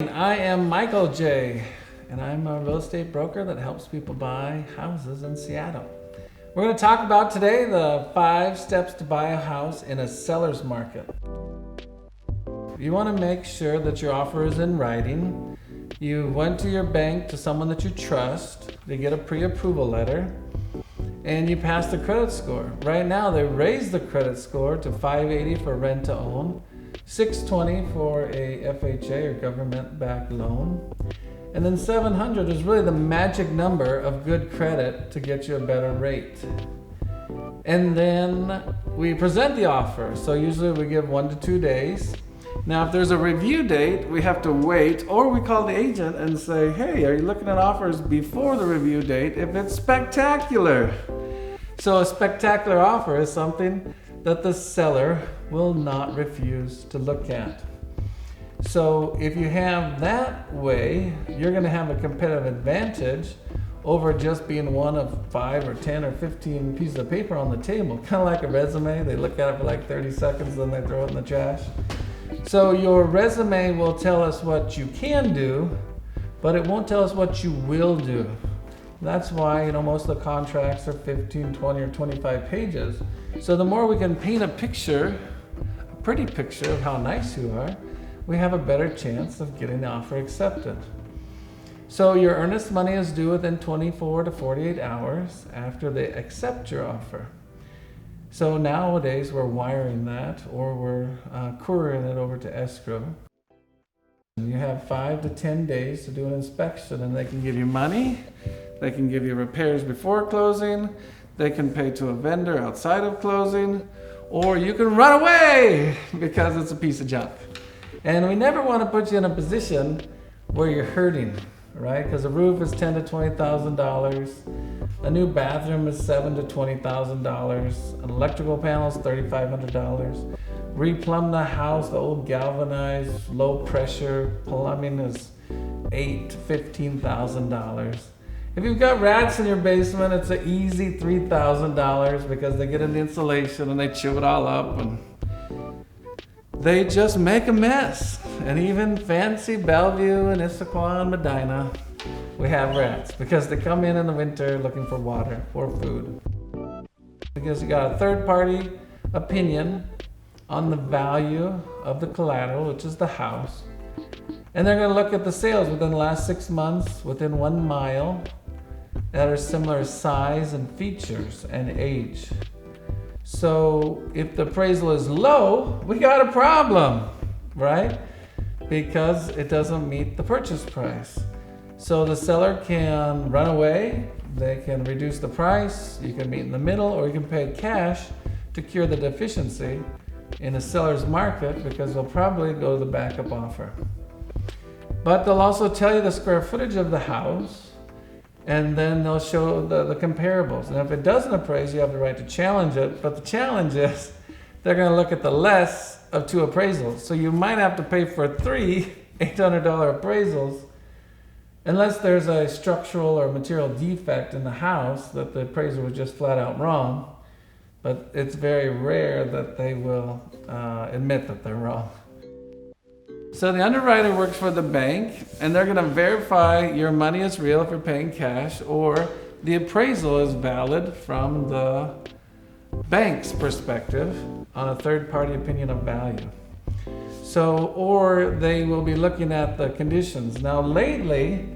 I am Michael J, and I'm a real estate broker that helps people buy houses in Seattle. We're going to talk about today the 5 steps to buy a house in a seller's market. You want to make sure that your offer is in writing. You went to your bank, to someone that you trust, to get a pre-approval letter, and you passed the credit score. Right now, they raised the credit score to 580 for rent to own, 620 for a FHA or government-backed loan, and then 700 is really the magic number of good credit to get you a better rate. And then we present the offer. So usually we give 1 to 2 days. Now, if there's a review date, we have to wait, or we call the agent and say, hey, are you looking at offers before the review date if it's spectacular? So a spectacular offer is something that the seller will not refuse to look at. So if you have that way, you're going to have a competitive advantage over just being one of 5 or 10 or 15 pieces of paper on the table. Kind of like a resume. They look at it for like 30 seconds, then they throw it in the trash. So your resume will tell us what you can do, but it won't tell us what you will do. That's why, most of the contracts are 15, 20, or 25 pages. So the more we can paint a picture, a pretty picture of how nice you are, we have a better chance of getting the offer accepted. So your earnest money is due within 24 to 48 hours after they accept your offer. So nowadays we're wiring that, or we're couriering it over to escrow. You have 5 to 10 days to do an inspection, and they can give you money, they can give you repairs before closing, they can pay to a vendor outside of closing, or you can run away because it's a piece of junk. And we never want to put you in a position where you're hurting, right? Because a roof is $10,000 to $20,000, a new bathroom is $7,000 to $20,000, an electrical panel is $3,500. Replumb the house, the old galvanized, low pressure plumbing is $8,000 to $15,000. If you've got rats in your basement, it's an easy $3,000 because they get in the insulation and they chew it all up and they just make a mess. And even fancy Bellevue and Issaquah and Medina, we have rats because they come in the winter looking for water or food. Because you got a third-party opinion on the value of the collateral, which is the house. And they're going to look at the sales within the last 6 months, within 1 mile, that are similar size and features and age. So if the appraisal is low, we got a problem, right? Because it doesn't meet the purchase price. So the seller can run away, they can reduce the price, you can meet in the middle, or you can pay cash to cure the deficiency in a seller's market, because they'll probably go to the backup offer. But they'll also tell you the square footage of the house, and then they'll show the comparables. And if it doesn't appraise, you have the right to challenge it. But the challenge is they're going to look at the less of 2 appraisals. So you might have to pay for 3 $800 appraisals, unless there's a structural or material defect in the house that the appraiser was just flat out wrong. But it's very rare that they will admit that they're wrong. So the underwriter works for the bank, and they're going to verify your money is real if you're paying cash, or the appraisal is valid from the bank's perspective on a third-party opinion of value. So, or they will be looking at the conditions. Now lately,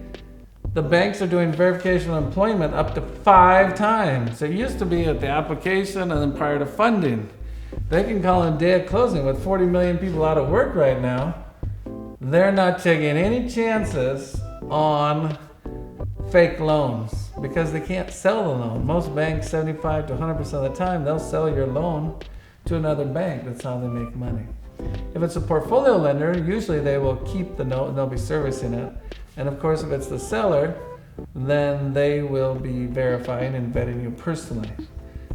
the banks are doing verification of employment up to 5 times. It used to be at the application and then prior to funding. They can call in day of closing. With 40 million people out of work right now, they're not taking any chances on fake loans because they can't sell the loan. Most banks, 75 to 100% of the time, they'll sell your loan to another bank. That's how they make money. If it's a portfolio lender, usually they will keep the note and they'll be servicing it. And of course, if it's the seller, then they will be verifying and vetting you personally.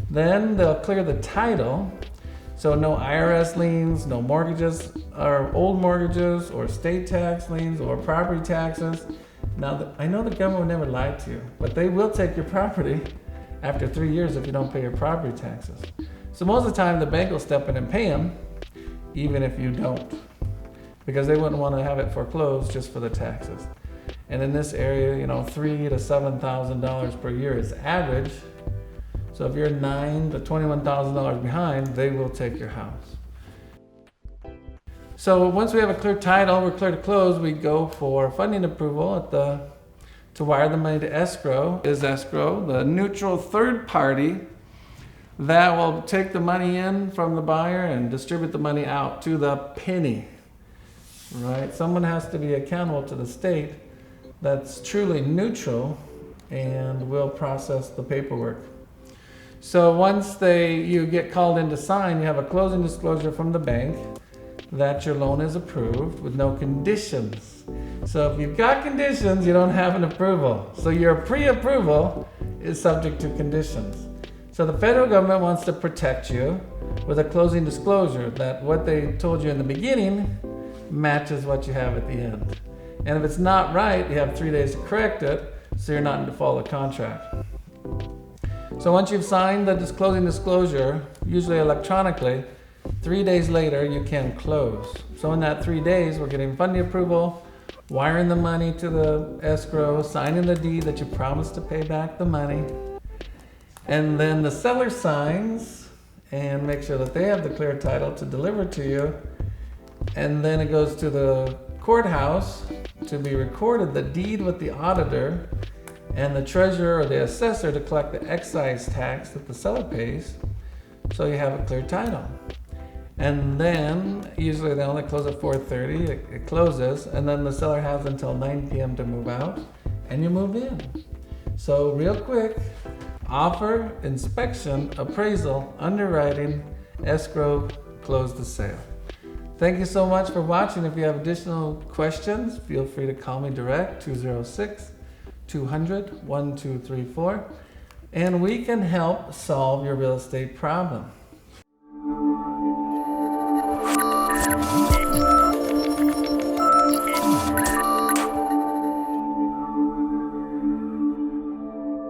Then they'll clear the title. So no IRS liens, no mortgages, or old mortgages, or state tax liens, or property taxes. Now, I know the government will never lie to you, but they will take your property after 3 years if you don't pay your property taxes. So most of the time, the bank will step in and pay them, even if you don't. because they wouldn't want to have it foreclosed just for the taxes. And in this area, $3,000 to $7,000 per year is average. So if you're $9,000 to $21,000 behind, they will take your house. So once we have a clear title, we're clear to close, we go for funding approval to wire the money to escrow. Is escrow the neutral third party that will take the money in from the buyer and distribute the money out to the penny, right? Someone has to be accountable to the state that's truly neutral and will process the paperwork. So once you get called in to sign, you have a closing disclosure from the bank that your loan is approved with no conditions. So if you've got conditions, you don't have an approval. So your pre-approval is subject to conditions. So the federal government wants to protect you with a closing disclosure that what they told you in the beginning matches what you have at the end. And if it's not right, you have 3 days to correct it, so you're not in default of contract. So once you've signed the closing disclosure, usually electronically, 3 days later you can close. So in that 3 days, we're getting funding approval, wiring the money to the escrow, signing the deed that you promised to pay back the money, and then the seller signs and make sure that they have the clear title to deliver to you, and then it goes to the courthouse to be recorded, the deed with the auditor and the treasurer or the assessor to collect the excise tax that the seller pays, so you have a clear title. And then usually they only close at 4:30, it closes, and then the seller has until 9 p.m. to move out and you move in. So real quick, offer, inspection, appraisal, underwriting, escrow, close the sale. Thank you so much for watching. If you have additional questions, feel free to call me direct, 206-200-1234, and we can help solve your real estate problem.